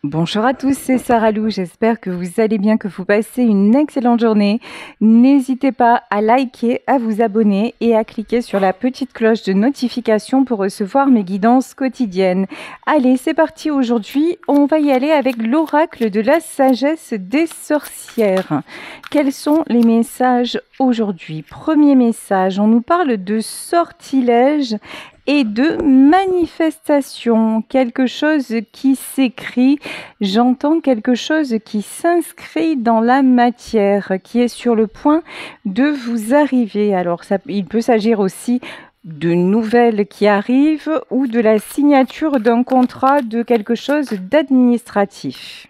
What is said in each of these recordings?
Bonjour à tous, c'est Sarah Lou. J'espère que vous allez bien, que vous passez une excellente journée. N'hésitez pas à liker, à vous abonner et à cliquer sur la petite cloche de notification pour recevoir mes guidances quotidiennes. Allez, c'est parti. Aujourd'hui, on va y aller avec l'oracle de la sagesse des sorcières. Quels sont les messages aujourd'hui? Premier message, on nous parle de sortilèges et de manifestation, quelque chose qui s'écrit, j'entends quelque chose qui s'inscrit dans la matière, qui est sur le point de vous arriver. Alors, il peut s'agir aussi de nouvelles qui arrivent ou de la signature d'un contrat, de quelque chose d'administratif.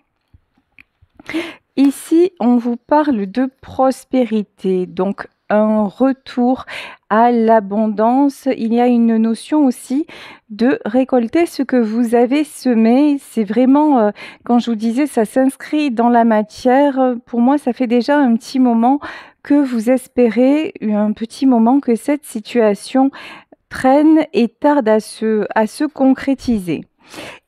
Ici, on vous parle de prospérité, donc un retour à l'abondance. Il y a une notion aussi de récolter ce que vous avez semé. C'est vraiment, quand je vous disais, ça s'inscrit dans la matière. Pour moi, ça fait déjà un petit moment que vous espérez, un petit moment que cette situation traîne et tarde à se concrétiser.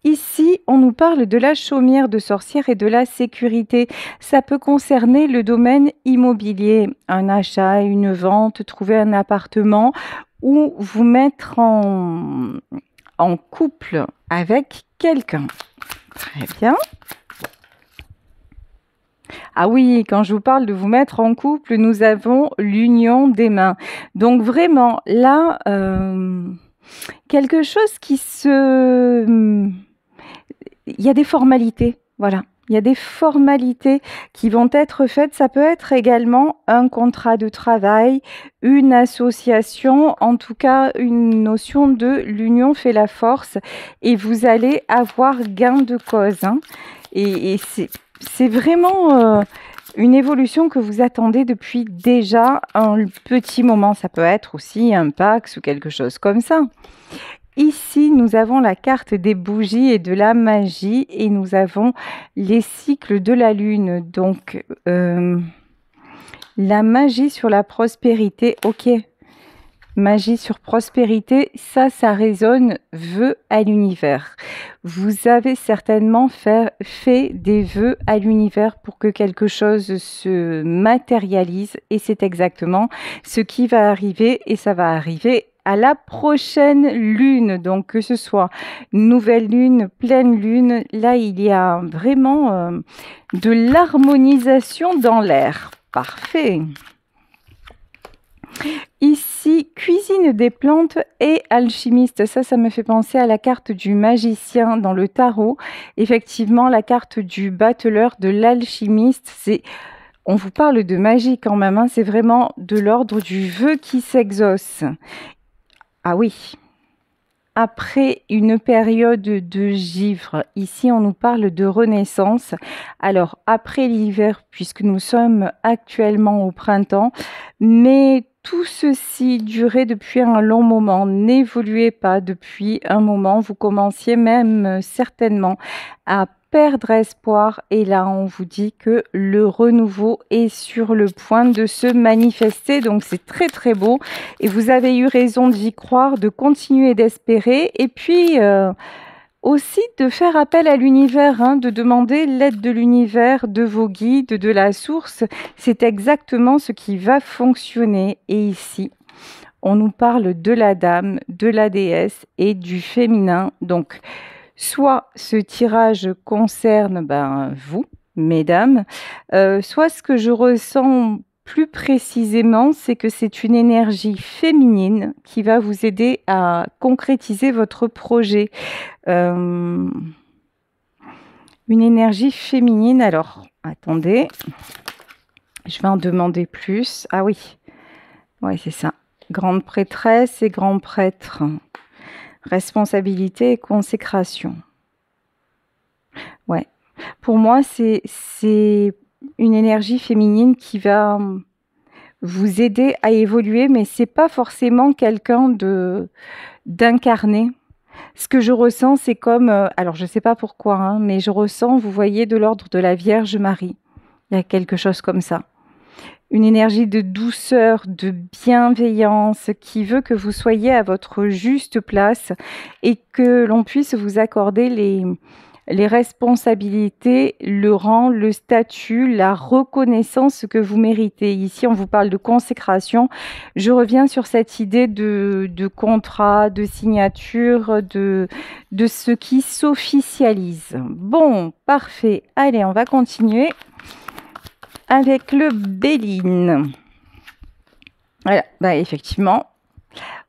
Ici, on nous parle de la chaumière de sorcière et de la sécurité. Ça peut concerner le domaine immobilier, un achat, une vente, trouver un appartement ou vous mettre en couple avec quelqu'un. Très bien. Ah oui, quand je vous parle de vous mettre en couple, nous avons l'union des mains. Donc vraiment, là, quelque chose qui se... Il y a des formalités, voilà. Il y a des formalités qui vont être faites. Ça peut être également un contrat de travail, une association, en tout cas une notion de l'union fait la force et vous allez avoir gain de cause. Hein. Et c'est vraiment une évolution que vous attendez depuis déjà un petit moment. Ça peut être aussi un Pax ou quelque chose comme ça. Ici, nous avons la carte des bougies et de la magie et nous avons les cycles de la lune. Donc, la magie sur la prospérité, ok. Magie sur prospérité, ça résonne vœux à l'univers. Vous avez certainement fait des vœux à l'univers pour que quelque chose se matérialise et c'est exactement ce qui va arriver et ça va arriver à la prochaine lune. Donc que ce soit nouvelle lune, pleine lune, là il y a vraiment de l'harmonisation dans l'air. Parfait. Ici, cuisine des plantes et alchimiste. Ça me fait penser à la carte du magicien dans le tarot. Effectivement, la carte du battleur, de l'alchimiste, on vous parle de magie quand même, hein, c'est vraiment de l'ordre du vœu qui s'exauce. Ah oui. Après une période de givre, ici on nous parle de renaissance. Alors après l'hiver, puisque nous sommes actuellement au printemps, mais tout ceci durait depuis un long moment, n'évoluait pas depuis un moment. Vous commenciez même certainement à perdre espoir et là on vous dit que le renouveau est sur le point de se manifester, donc c'est très très beau et vous avez eu raison d'y croire, de continuer d'espérer et puis aussi de faire appel à l'univers, hein, de demander l'aide de l'univers, de vos guides, de la source. C'est exactement ce qui va fonctionner. Et ici, on nous parle de la dame, de la déesse et du féminin. Donc, soit ce tirage concerne vous, mesdames, soit ce que je ressens plus précisément, c'est que c'est une énergie féminine qui va vous aider à concrétiser votre projet. Euh, une énergie féminine. Alors, attendez, je vais en demander plus. Ah oui, ouais, c'est ça. Grande prêtresse et grand prêtre. Responsabilité et consécration. Ouais. Pour moi, c'est une énergie féminine qui va vous aider à évoluer, mais c'est pas forcément quelqu'un d'incarné. Ce que je ressens, c'est comme, alors je ne sais pas pourquoi, hein, mais je ressens, vous voyez, de l'ordre de la Vierge Marie. Il y a quelque chose comme ça. Une énergie de douceur, de bienveillance qui veut que vous soyez à votre juste place et que l'on puisse vous accorder les responsabilités, le rang, le statut, la reconnaissance que vous méritez. Ici, on vous parle de consécration. Je reviens sur cette idée de contrat, de signature, de ce qui s'officialise. Bon, parfait. Allez, on va continuer avec le Béline. Voilà, bah, effectivement,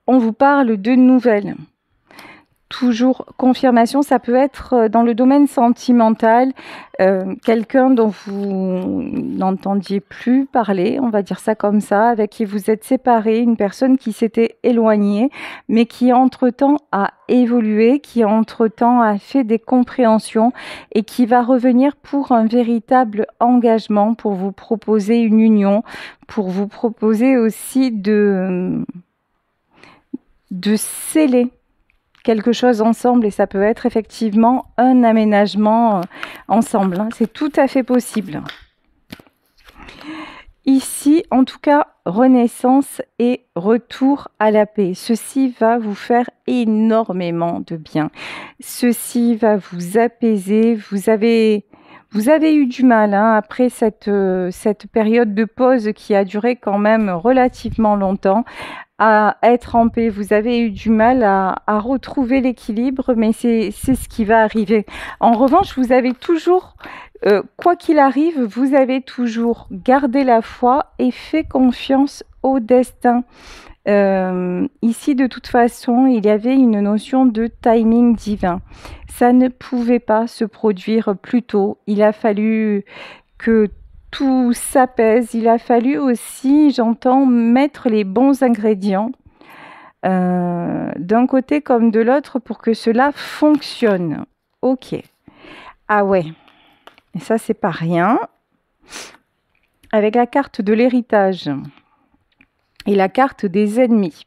on vous parle de nouvelles. Toujours confirmation, ça peut être dans le domaine sentimental, quelqu'un dont vous n'entendiez plus parler, on va dire ça comme ça, avec qui vous êtes séparés, une personne qui s'était éloignée, mais qui entre-temps a évolué, qui entre-temps a fait des compréhensions et qui va revenir pour un véritable engagement, pour vous proposer une union, pour vous proposer aussi de sceller quelque chose ensemble, et ça peut être effectivement un aménagement ensemble. C'est tout à fait possible. Ici, en tout cas, renaissance et retour à la paix. Ceci va vous faire énormément de bien. Ceci va vous apaiser. Vous avez eu du mal après cette période de pause qui a duré quand même relativement longtemps, à être en paix. Vous avez eu du mal à retrouver l'équilibre, mais c'est ce qui va arriver. En revanche, vous avez toujours, quoi qu'il arrive, vous avez toujours gardé la foi et fait confiance au destin. Ici, de toute façon, il y avait une notion de timing divin. Ça ne pouvait pas se produire plus tôt. Il a fallu que tout s'apaise. Il a fallu aussi, j'entends, mettre les bons ingrédients d'un côté comme de l'autre pour que cela fonctionne. Ok. Ah ouais. Et ça, c'est pas rien. Avec la carte de l'héritage et la carte des ennemis.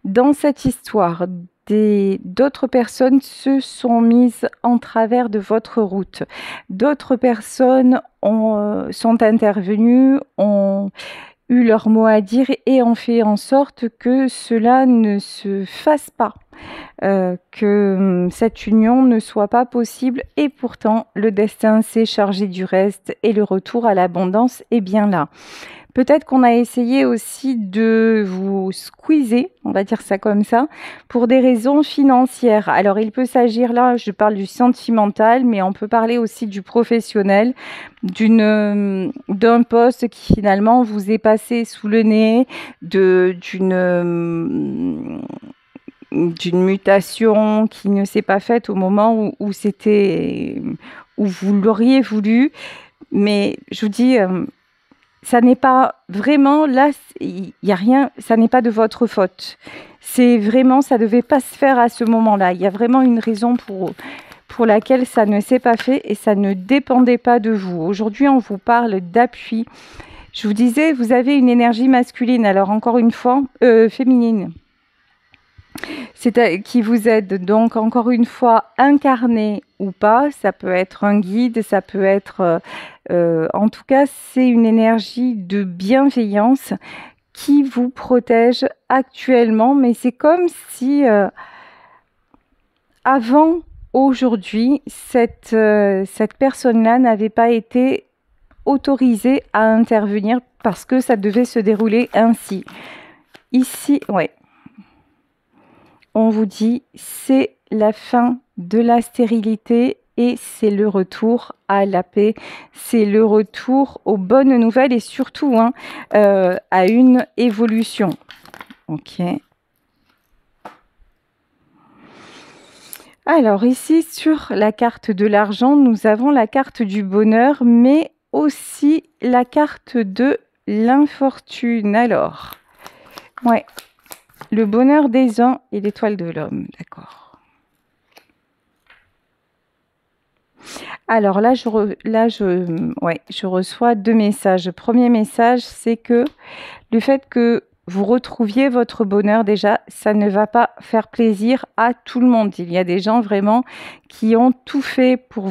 Dans cette histoire, d'autres personnes se sont mises en travers de votre route. D'autres personnes sont intervenues, ont eu leur mot à dire et ont fait en sorte que cela ne se fasse pas, que cette union ne soit pas possible, et pourtant le destin s'est chargé du reste et le retour à l'abondance est bien là. Peut-être qu'on a essayé aussi de vous squeezer, on va dire ça comme ça, pour des raisons financières. Alors, il peut s'agir là, je parle du sentimental, mais on peut parler aussi du professionnel, d'un poste qui finalement vous est passé sous le nez, d'une mutation qui ne s'est pas faite au moment où vous l'auriez voulu. Mais je vous dis, ça n'est pas vraiment, là, il n'y a rien, ça n'est pas de votre faute. C'est vraiment, ça ne devait pas se faire à ce moment-là. Il y a vraiment une raison pour laquelle ça ne s'est pas fait et ça ne dépendait pas de vous. Aujourd'hui, on vous parle d'appui. Je vous disais, vous avez une énergie masculine, alors encore une fois, féminine. Qui vous aide, donc encore une fois, incarné ou pas, ça peut être un guide, ça peut être, en tout cas, c'est une énergie de bienveillance qui vous protège actuellement, mais c'est comme si avant aujourd'hui, cette personne-là n'avait pas été autorisée à intervenir parce que ça devait se dérouler ainsi. Ici, ouais. On vous dit, c'est la fin de la stérilité et c'est le retour à la paix, c'est le retour aux bonnes nouvelles et surtout à une évolution. Ok. Alors ici, sur la carte de l'argent, nous avons la carte du bonheur, mais aussi la carte de l'infortune. Alors, ouais. Le bonheur des uns et l'étoile de l'homme, d'accord. Alors là, je reçois deux messages. Le premier message, c'est que le fait que vous retrouviez votre bonheur, déjà, ça ne va pas faire plaisir à tout le monde. Il y a des gens vraiment qui ont tout fait pour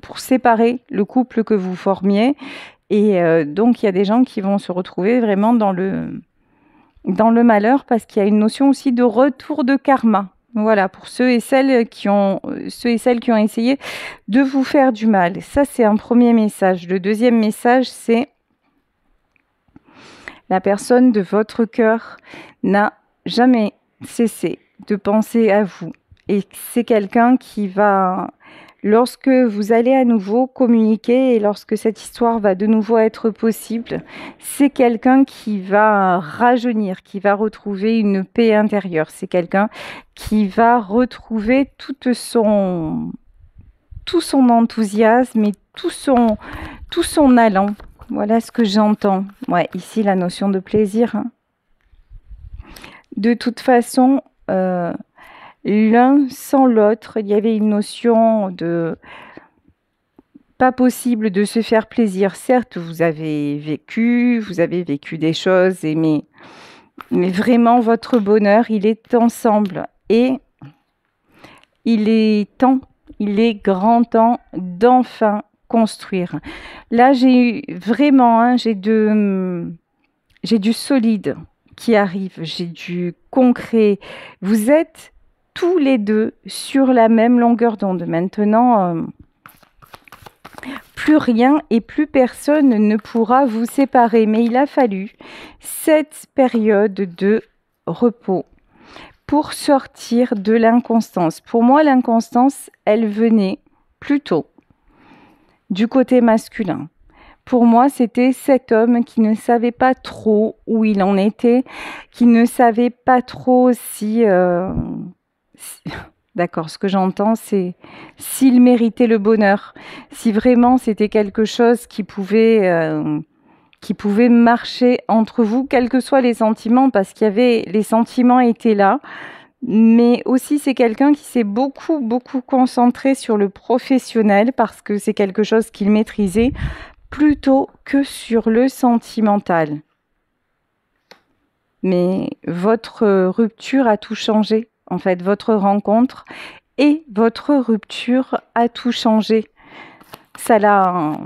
pour séparer le couple que vous formiez. Et donc, il y a des gens qui vont se retrouver vraiment dans le malheur parce qu'il y a une notion aussi de retour de karma. Voilà, pour ceux et celles qui ont essayé de vous faire du mal. Ça, c'est un premier message. Le deuxième message, c'est la personne de votre cœur n'a jamais cessé de penser à vous. Et c'est quelqu'un qui va, lorsque vous allez à nouveau communiquer et lorsque cette histoire va de nouveau être possible, c'est quelqu'un qui va rajeunir, qui va retrouver une paix intérieure. C'est quelqu'un qui va retrouver tout son enthousiasme et tout son allant. Voilà ce que j'entends. Ouais, ici, la notion de plaisir. Hein. De toute façon, l'un sans l'autre, il y avait une notion de pas possible de se faire plaisir. Certes, vous avez vécu des choses, mais vraiment, votre bonheur, il est ensemble. Et il est grand temps d'enfin construire. Là, j'ai vraiment, hein, j'ai du solide qui arrive, j'ai du concret. Vous êtes tous les deux sur la même longueur d'onde. Maintenant, plus rien et plus personne ne pourra vous séparer. Mais il a fallu cette période de repos pour sortir de l'inconstance. Pour moi, l'inconstance, elle venait plutôt du côté masculin. Pour moi, c'était cet homme qui ne savait pas trop où il en était, qui ne savait pas trop si d'accord, ce que j'entends, c'est s'il méritait le bonheur, si vraiment c'était quelque chose qui pouvait marcher entre vous, quels que soient les sentiments, parce qu'il y avait, les sentiments étaient là, mais aussi c'est quelqu'un qui s'est beaucoup concentré sur le professionnel, parce que c'est quelque chose qu'il maîtrisait, plutôt que sur le sentimental. Mais votre rupture a tout changé. En fait, votre rencontre et votre rupture a tout changé. Ça l'a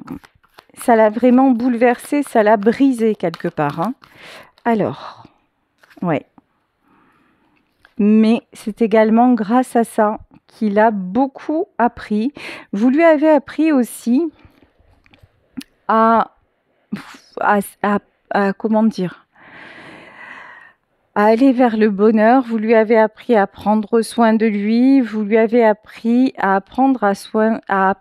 vraiment bouleversé, ça l'a brisé quelque part. Hein. Alors, ouais. Mais c'est également grâce à ça qu'il a beaucoup appris. Vous lui avez appris aussi à comment dire, à aller vers le bonheur, vous lui avez appris à prendre soin de lui, vous lui avez appris à prendre soin, à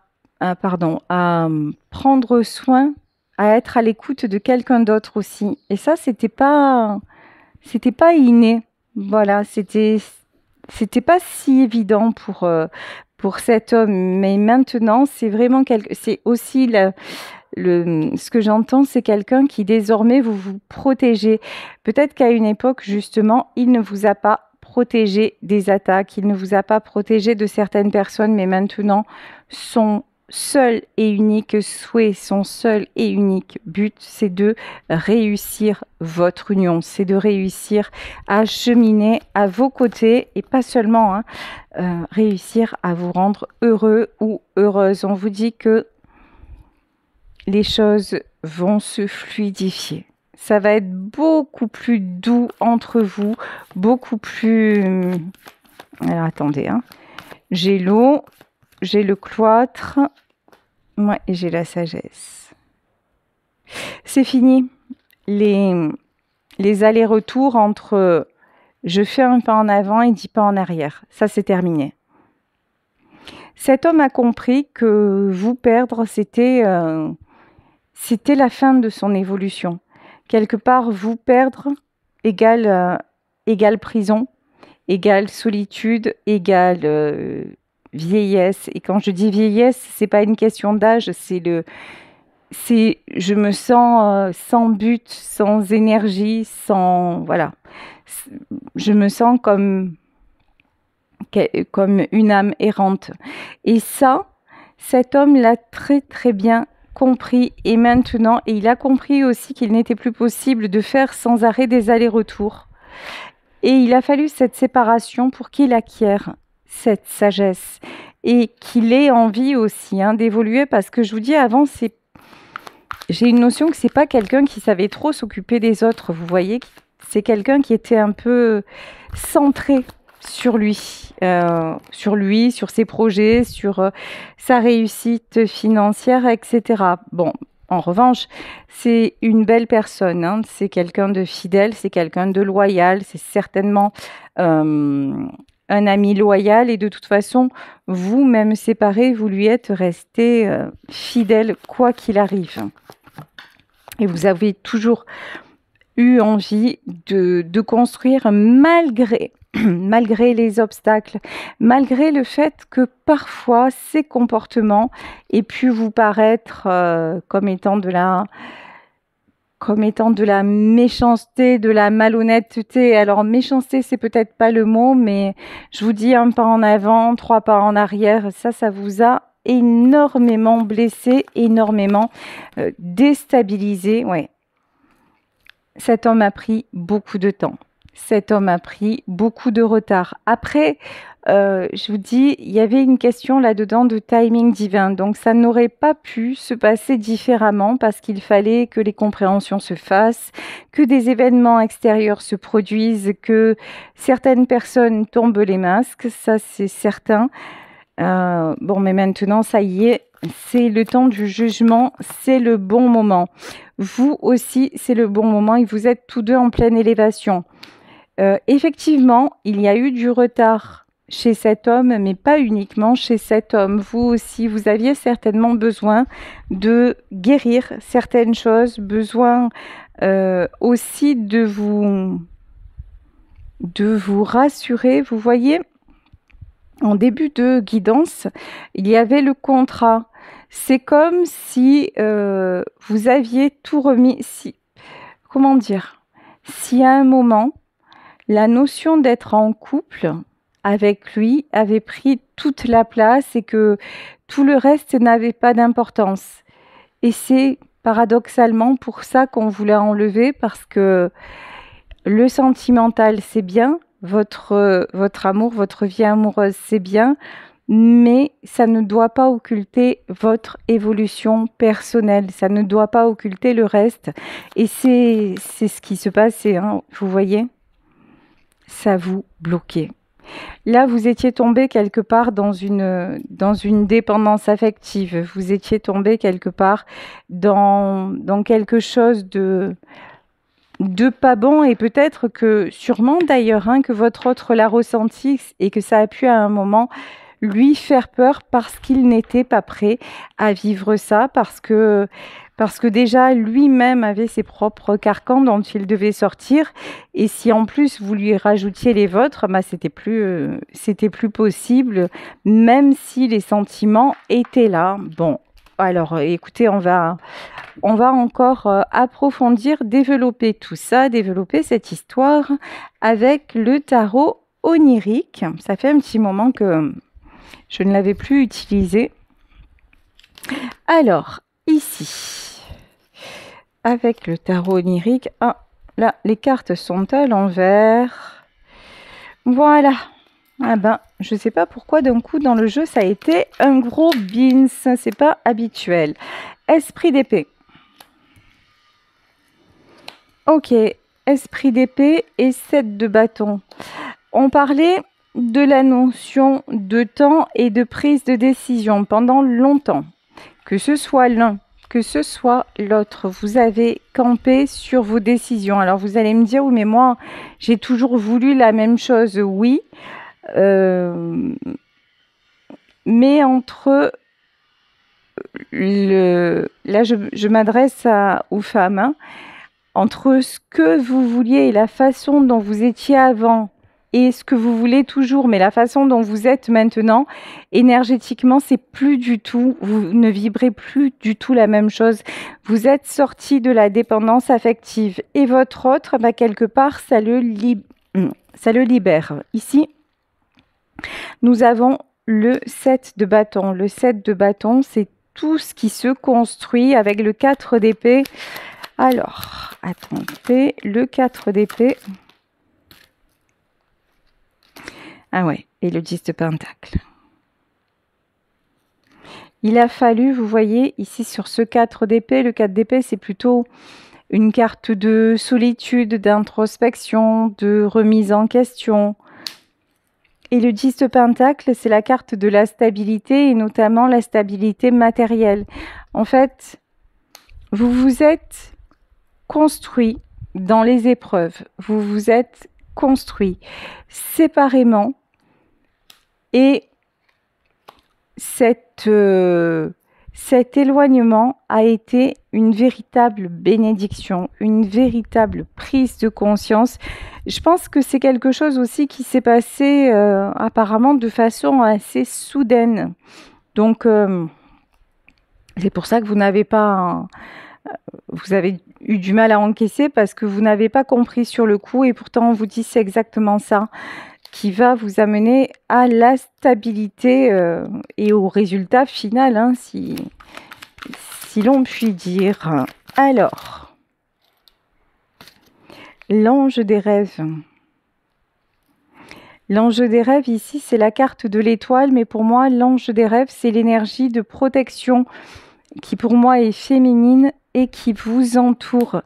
être à l'écoute de quelqu'un d'autre aussi. Et ça, c'était pas inné. Voilà, c'était pas si évident pour cet homme. Mais maintenant, c'est vraiment c'est aussi ce que j'entends, c'est quelqu'un qui désormais vous protégez. Peut-être qu'à une époque, justement, il ne vous a pas protégé des attaques, il ne vous a pas protégé de certaines personnes, mais maintenant, son seul et unique souhait, son seul et unique but, c'est de réussir votre union, c'est de réussir à cheminer à vos côtés et pas seulement réussir à vous rendre heureux ou heureuse. On vous dit que les choses vont se fluidifier. Ça va être beaucoup plus doux entre vous, beaucoup plus... Alors attendez, hein. J'ai l'eau, j'ai le cloître, ouais, et j'ai la sagesse. C'est fini. Les allers-retours entre je fais un pas en avant et 10 pas en arrière. Ça, c'est terminé. Cet homme a compris que vous perdre, c'était la fin de son évolution. Quelque part, vous perdre égale prison, égale solitude, égale vieillesse. Et quand je dis vieillesse, c'est pas une question d'âge, je me sens sans but, sans énergie, voilà. Je me sens comme une âme errante. Et ça, cet homme l'a très très bien compris et maintenant, et il a compris aussi qu'il n'était plus possible de faire sans arrêt des allers-retours. Et il a fallu cette séparation pour qu'il acquiert cette sagesse et qu'il ait envie aussi d'évoluer, parce que je vous dis avant, j'ai une notion que c'est pas quelqu'un qui savait trop s'occuper des autres, vous voyez, c'est quelqu'un qui était un peu centré sur lui, sur ses projets, sur sa réussite financière, etc. Bon, en revanche, c'est une belle personne, hein. C'est quelqu'un de fidèle, c'est quelqu'un de loyal, c'est certainement un ami loyal et de toute façon, vous, même séparés, vous lui êtes resté fidèle quoi qu'il arrive. Et vous avez toujours eu envie de construire malgré les obstacles, malgré le fait que parfois ces comportements aient pu vous paraître comme étant de la méchanceté, de la malhonnêteté. Alors méchanceté, c'est peut-être pas le mot, mais je vous dis un pas en avant, 3 pas en arrière, ça vous a énormément blessé, énormément déstabilisé. Ouais. Cet homme a pris beaucoup de temps. Cet homme a pris beaucoup de retard. Après, je vous dis, il y avait une question là-dedans de timing divin. Donc, ça n'aurait pas pu se passer différemment parce qu'il fallait que les compréhensions se fassent, que des événements extérieurs se produisent, que certaines personnes tombent les masques. Ça, c'est certain. Bon, mais maintenant, ça y est, c'est le temps du jugement, c'est le bon moment. Vous aussi, c'est le bon moment et vous êtes tous deux en pleine élévation. Effectivement, il y a eu du retard chez cet homme, mais pas uniquement chez cet homme. Vous aussi, vous aviez certainement besoin de guérir certaines choses, besoin aussi de vous rassurer. Vous voyez, en début de guidance, il y avait le contrat. C'est comme si vous aviez tout remis. Comment dire? Si à un moment, la notion d'être en couple avec lui avait pris toute la place et que tout le reste n'avait pas d'importance. Et c'est paradoxalement pour ça qu'on voulait enlever, parce que le sentimental, c'est bien, votre amour, votre vie amoureuse, c'est bien, mais ça ne doit pas occulter votre évolution personnelle, ça ne doit pas occulter le reste. Et c'est ce qui se passait, hein, vous voyez? Ça vous bloquait. Là, vous étiez tombé quelque part dans une dépendance affective. Vous étiez tombé quelque part dans quelque chose de pas bon, et peut-être que, sûrement d'ailleurs, hein, que votre autre l'a ressenti et que ça a pu à un moment lui faire peur parce qu'il n'était pas prêt à vivre ça, parce que déjà lui-même avait ses propres carcans dont il devait sortir, et si en plus vous lui rajoutiez les vôtres, bah c'était plus possible, même si les sentiments étaient là. Bon, alors écoutez, on va encore approfondir, développer tout ça, développer cette histoire avec le tarot onirique. Ça fait un petit moment que je ne l'avais plus utilisé. Alors, ici, avec le tarot onirique, ah, là, les cartes sont à l'envers. Voilà. Ah ben, je ne sais pas pourquoi d'un coup dans le jeu ça a été un gros beans, c'est pas habituel. Esprit d'épée. Ok, esprit d'épée et 7 de bâton. On parlait de la notion de temps et de prise de décision pendant longtemps. Que ce soit l'un, que ce soit l'autre, vous avez campé sur vos décisions. Alors vous allez me dire, oui mais moi j'ai toujours voulu la même chose, oui. Mais entre là je m'adresse aux femmes, hein, entre ce que vous vouliez et la façon dont vous étiez avant et ce que vous voulez toujours, mais la façon dont vous êtes maintenant, énergétiquement, c'est plus du tout, vous ne vibrez plus du tout la même chose. Vous êtes sorti de la dépendance affective et votre autre, bah, quelque part, ça le libère. Ici, nous avons le 7 de bâton. Le 7 de bâton, c'est tout ce qui se construit avec le 4 d'épée. Alors, attendez, le 4 d'épée. Ah ouais, et le 10 de pentacle. Il a fallu, vous voyez, ici sur ce 4 d'épée, le 4 d'épée, c'est plutôt une carte de solitude, d'introspection, de remise en question. Et le 10 de Pentacle, c'est la carte de la stabilité et notamment la stabilité matérielle. En fait, vous vous êtes construit dans les épreuves. Vous vous êtes construit séparément et cet éloignement a été une véritable bénédiction, une véritable prise de conscience. Je pense que c'est quelque chose aussi qui s'est passé apparemment de façon assez soudaine. Donc, c'est pour ça que vous n'avez pas... Vous avez eu du mal à encaisser parce que vous n'avez pas compris sur le coup et pourtant on vous dit c'est exactement ça qui va vous amener à la stabilité et au résultat final, hein, si l'on peut dire. Alors, l'ange des rêves. L'ange des rêves, ici, c'est la carte de l'étoile, mais pour moi, l'ange des rêves, c'est l'énergie de protection qui, pour moi, est féminine et qui vous entoure.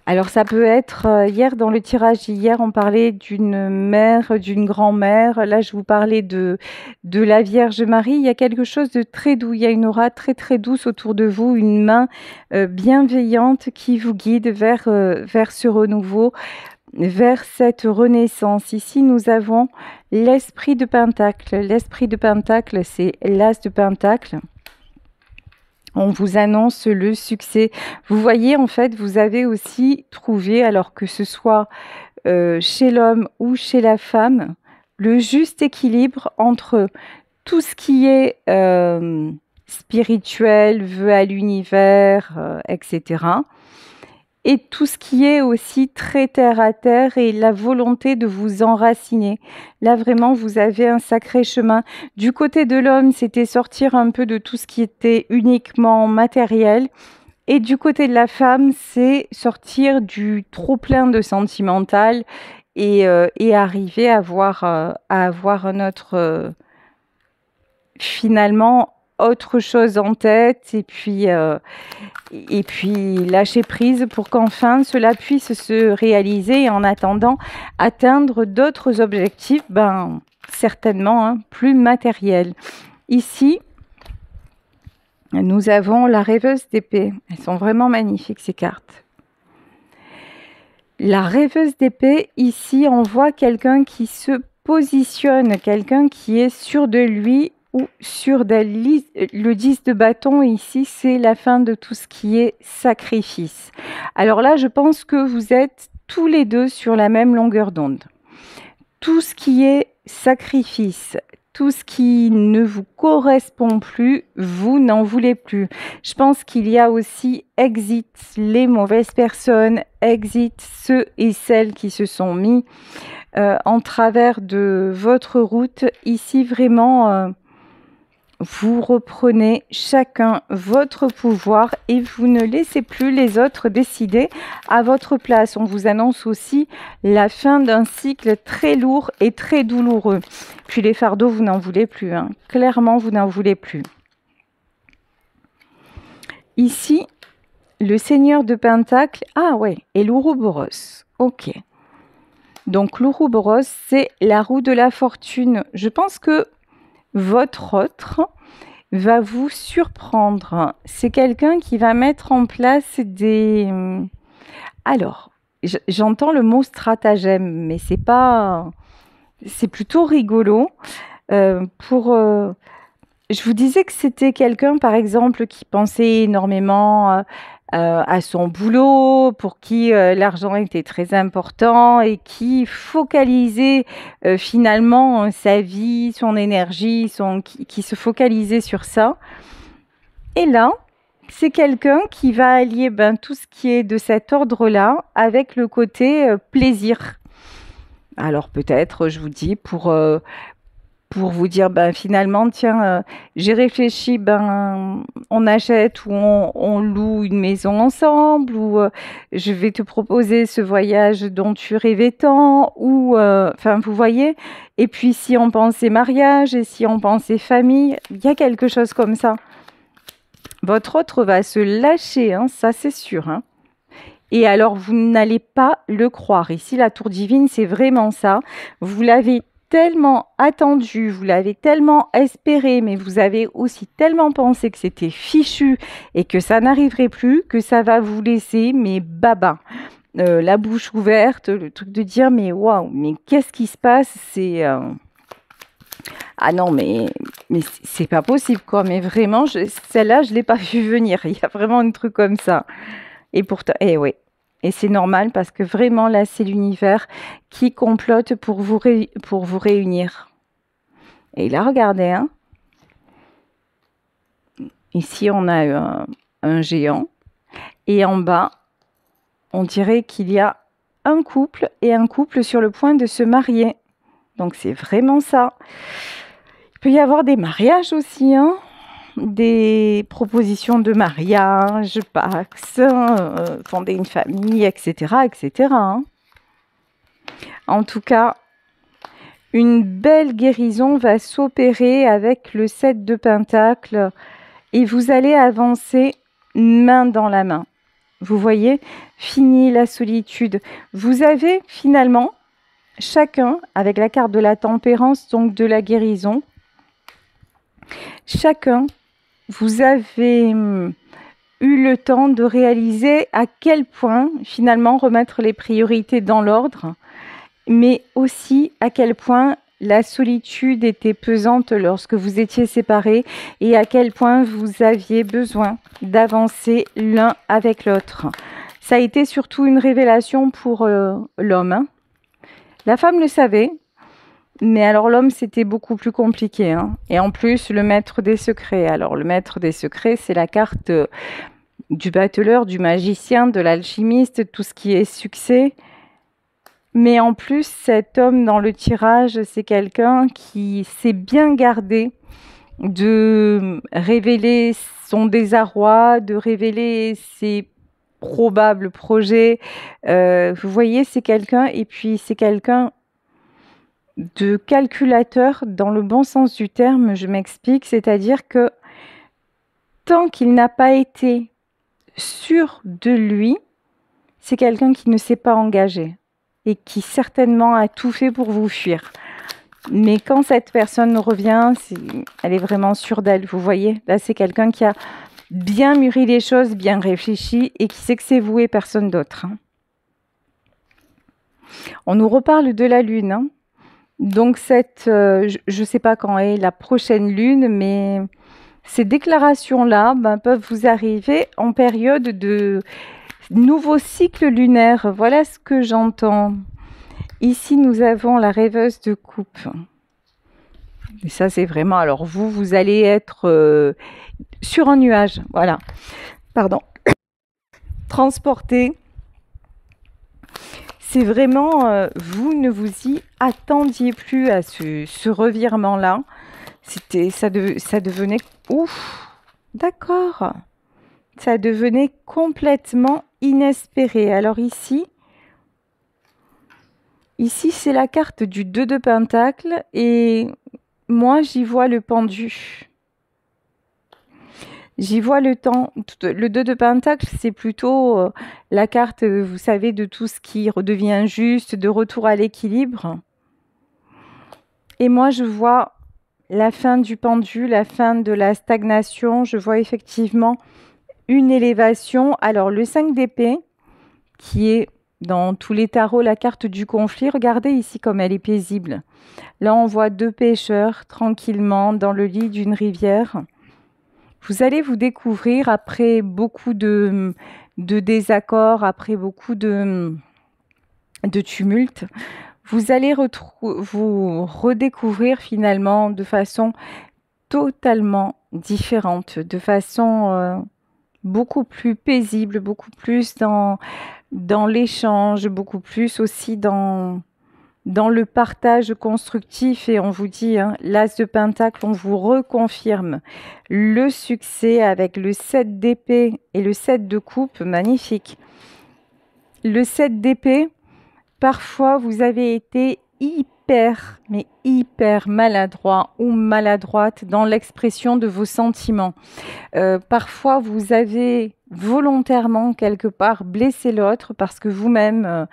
Alors, ça peut être, hier, dans le tirage, hier, on parlait d'une mère, d'une grand-mère. Là, je vous parlais de la Vierge Marie. Il y a quelque chose de très doux. Il y a une aura très, très douce autour de vous, une main bienveillante qui vous guide vers ce renouveau, vers cette renaissance. Ici, nous avons l'esprit de Pentacle. L'esprit de Pentacle, c'est l'as de Pentacle. On vous annonce le succès. Vous voyez, en fait, vous avez aussi trouvé, alors que ce soit chez l'homme ou chez la femme, le juste équilibre entre tout ce qui est spirituel, vœu à l'univers, etc. Et tout ce qui est aussi très terre à terre et la volonté de vous enraciner. Là, vraiment, vous avez un sacré chemin. Du côté de l'homme, c'était sortir un peu de tout ce qui était uniquement matériel. Et du côté de la femme, c'est sortir du trop-plein de sentimental et arriver à avoir un autre... finalement autre chose en tête et puis lâcher prise pour qu'enfin cela puisse se réaliser et en attendant atteindre d'autres objectifs, certainement plus matériels. Ici, nous avons la rêveuse d'épée. Elles sont vraiment magnifiques ces cartes. La rêveuse d'épée, ici, on voit quelqu'un qui se positionne, quelqu'un qui est sûr de lui ou sur le 10 de bâton, ici, c'est la fin de tout ce qui est sacrifice. Alors là, je pense que vous êtes tous les deux sur la même longueur d'onde. Tout ce qui est sacrifice, tout ce qui ne vous correspond plus, vous n'en voulez plus. Je pense qu'il y a aussi exit les mauvaises personnes, exit ceux et celles qui se sont mis en travers de votre route. Ici, vraiment... vous reprenez chacun votre pouvoir et vous ne laissez plus les autres décider à votre place. On vous annonce aussi la fin d'un cycle très lourd et très douloureux. Puis les fardeaux, vous n'en voulez plus. Hein. Clairement, vous n'en voulez plus. Ici, le Seigneur de Pentacle. Ah ouais, et l'Ouroboros. Ok. Donc l'Ouroboros, c'est la roue de la fortune. Je pense que votre autre va vous surprendre. C'est quelqu'un qui va mettre en place des... Alors, j'entends le mot stratagème, mais c'est pas... C'est plutôt rigolo. Je vous disais que c'était quelqu'un, par exemple, qui pensait énormément à son boulot, pour qui l'argent était très important et qui focalisait finalement sa vie, son énergie, qui se focalisait sur ça. Et là, c'est quelqu'un qui va allier tout ce qui est de cet ordre-là avec le côté plaisir. Alors peut-être, je vous dis, pour vous dire, finalement, tiens, j'ai réfléchi, on achète ou on loue une maison ensemble, ou je vais te proposer ce voyage dont tu rêvais tant, ou, vous voyez. Et puis, si on pensait mariage et si on pensait famille, il y a quelque chose comme ça. Votre autre va se lâcher, hein, ça c'est sûr. Hein. Et alors, vous n'allez pas le croire. Ici, la tour divine, c'est vraiment ça. Vous l'avez tellement attendu, vous l'avez tellement espéré, mais vous avez aussi tellement pensé que c'était fichu et que ça n'arriverait plus, que ça va vous laisser, mais baba. La bouche ouverte, le truc de dire, mais waouh, mais qu'est-ce qui se passe? Ah non, mais c'est pas possible, quoi. Mais vraiment, celle-là, je l'ai pas vu venir. Il y a vraiment un truc comme ça. Et pourtant, eh oui. Et c'est normal parce que vraiment, là, c'est l'univers qui complote pour pour vous réunir. Et là, regardez, hein. Ici, on a un géant. Et en bas, on dirait qu'il y a un couple et un couple sur le point de se marier. Donc, c'est vraiment ça. Il peut y avoir des mariages aussi, hein. Des propositions de mariage, Pax, fonder une famille, etc., etc., hein. En tout cas, une belle guérison va s'opérer avec le 7 de Pentacle et vous allez avancer main dans la main. Vous voyez, fini la solitude. Vous avez finalement chacun, avec la carte de la tempérance, donc de la guérison, chacun, vous avez eu le temps de réaliser à quel point finalement remettre les priorités dans l'ordre, mais aussi à quel point la solitude était pesante lorsque vous étiez séparés et à quel point vous aviez besoin d'avancer l'un avec l'autre. Ça a été surtout une révélation pour l'homme, hein. La femme le savait, mais alors l'homme, c'était beaucoup plus compliqué, hein. Et en plus, le maître des secrets. Alors le maître des secrets, c'est la carte du battleur, du magicien, de l'alchimiste, tout ce qui est succès. Mais en plus, cet homme dans le tirage, c'est quelqu'un qui s'est bien gardé de révéler son désarroi, de révéler ses probables projets. Vous voyez, c'est quelqu'un, et puis c'est quelqu'un de calculateur dans le bon sens du terme, je m'explique, c'est-à-dire que tant qu'il n'a pas été sûr de lui, c'est quelqu'un qui ne s'est pas engagé et qui certainement a tout fait pour vous fuir. Mais quand cette personne revient, elle est vraiment sûre d'elle, vous voyez. Là, c'est quelqu'un qui a bien mûri les choses, bien réfléchi et qui sait que c'est vous et personne d'autre, hein. On nous reparle de la Lune, hein. Donc, je ne sais pas quand est la prochaine Lune, mais ces déclarations-là peuvent vous arriver en période de nouveau cycle lunaire. Voilà ce que j'entends. Ici, nous avons la rêveuse de coupe. Et ça, c'est vraiment... Alors, vous allez être sur un nuage. Voilà. Pardon. Transporté. C'est vraiment... vous ne vous y attendiez plus à ce revirement-là. Ça devenait... Ouf. D'accord. Ça devenait complètement inespéré. Alors ici, c'est la carte du 2 de Pentacle et moi, j'y vois le pendu. J'y vois le temps. Le 2 de Pentacle, c'est plutôt la carte, vous savez, de tout ce qui redevient juste, de retour à l'équilibre. Et moi, je vois la fin du pendu, la fin de la stagnation. Je vois effectivement une élévation. Alors, le 5 d'épée, qui est dans tous les tarots la carte du conflit, regardez ici comme elle est paisible. Là, on voit deux pêcheurs tranquillement dans le lit d'une rivière. Vous allez vous découvrir après beaucoup de désaccords, après beaucoup de tumulte. Vous allez vous redécouvrir finalement de façon totalement différente, de façon beaucoup plus paisible, beaucoup plus dans l'échange, beaucoup plus aussi dans le partage constructif. Et on vous dit, hein, l'As de Pentacle, on vous reconfirme le succès avec le 7 d'épée et le 7 de coupe, magnifique. Le 7 d'épée, parfois vous avez été mais hyper maladroit ou maladroite dans l'expression de vos sentiments. Parfois, vous avez volontairement quelque part blessé l'autre parce que vous-même,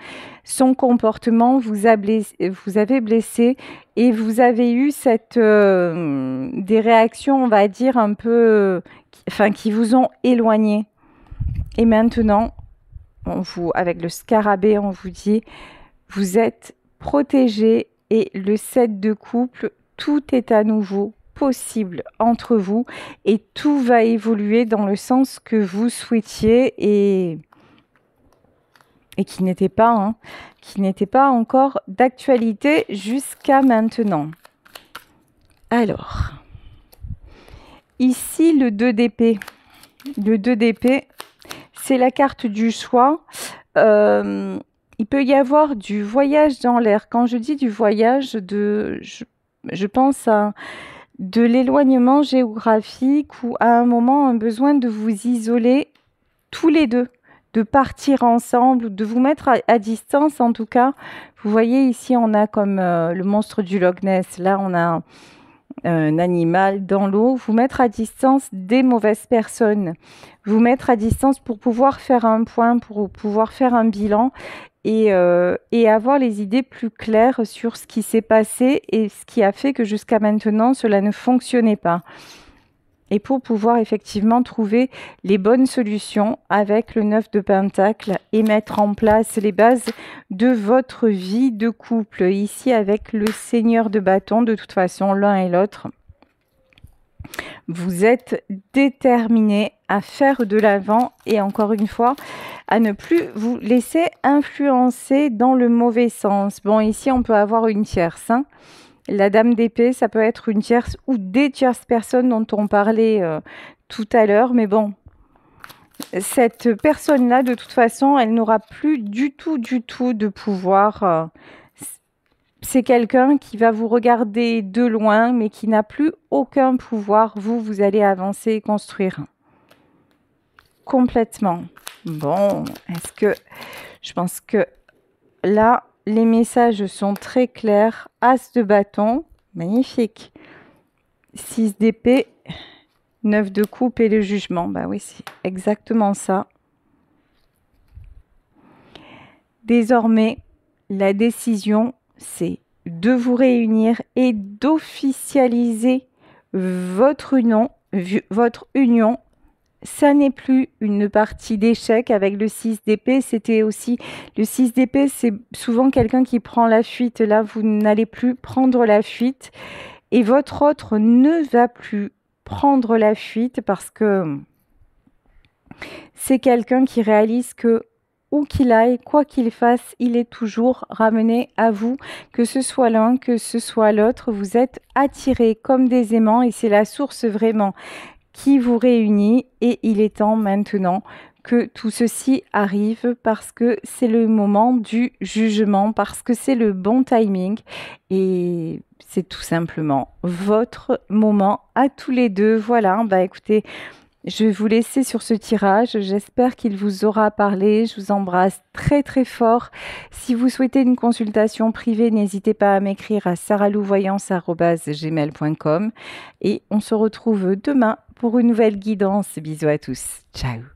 son comportement vous avez blessé et vous avez eu des réactions, on va dire, un peu, qui vous ont éloigné. Et maintenant, avec le scarabée, on vous dit, vous êtes protégé et le 7 de couple, tout est à nouveau possible entre vous et tout va évoluer dans le sens que vous souhaitiez et qui n'était pas encore d'actualité jusqu'à maintenant. Alors, ici le 2 d'épée. Le 2 d'épée, c'est la carte du choix. Il peut y avoir du voyage dans l'air. Quand je dis du voyage, je pense à de l'éloignement géographique ou à un moment un besoin de vous isoler tous les deux, de partir ensemble, de vous mettre à distance en tout cas. Vous voyez ici, on a comme le monstre du Loch Ness. Là, on a un animal dans l'eau, vous mettre à distance des mauvaises personnes, vous mettre à distance pour pouvoir faire un point, pour pouvoir faire un bilan et avoir les idées plus claires sur ce qui s'est passé et ce qui a fait que jusqu'à maintenant, cela ne fonctionnait pas. Et pour pouvoir effectivement trouver les bonnes solutions avec le 9 de Pentacle et mettre en place les bases de votre vie de couple. Ici, avec le Seigneur de bâton, de toute façon, l'un et l'autre, vous êtes déterminés à faire de l'avant et encore une fois, à ne plus vous laisser influencer dans le mauvais sens. Bon, ici, on peut avoir une tierce, hein. La dame d'épée, ça peut être une tierce ou des tierces personnes dont on parlait tout à l'heure. Mais bon, cette personne-là, de toute façon, elle n'aura plus du tout de pouvoir. C'est quelqu'un qui va vous regarder de loin, mais qui n'a plus aucun pouvoir. Vous allez avancer et construire. Complètement. Bon, je pense que là, les messages sont très clairs. As de bâton, magnifique. 6 d'épée, 9 de coupe et le jugement. Bah oui, c'est exactement ça. Désormais, la décision, c'est de vous réunir et d'officialiser votre union. Ça n'est plus une partie d'échec avec le 6 d'épée. C'était aussi le 6 d'épée, c'est souvent quelqu'un qui prend la fuite. Là, vous n'allez plus prendre la fuite et votre autre ne va plus prendre la fuite parce que c'est quelqu'un qui réalise que où qu'il aille, quoi qu'il fasse, il est toujours ramené à vous, que ce soit l'un, que ce soit l'autre. Vous êtes attirés comme des aimants et c'est la source vraiment qui vous réunit et il est temps maintenant que tout ceci arrive parce que c'est le moment du jugement, parce que c'est le bon timing et c'est tout simplement votre moment à tous les deux. Voilà, bah écoutez, je vais vous laisser sur ce tirage. J'espère qu'il vous aura parlé. Je vous embrasse très très fort. Si vous souhaitez une consultation privée, n'hésitez pas à m'écrire à saralouvoyance@gmail.com et on se retrouve demain pour une nouvelle guidance. Bisous à tous. Ciao.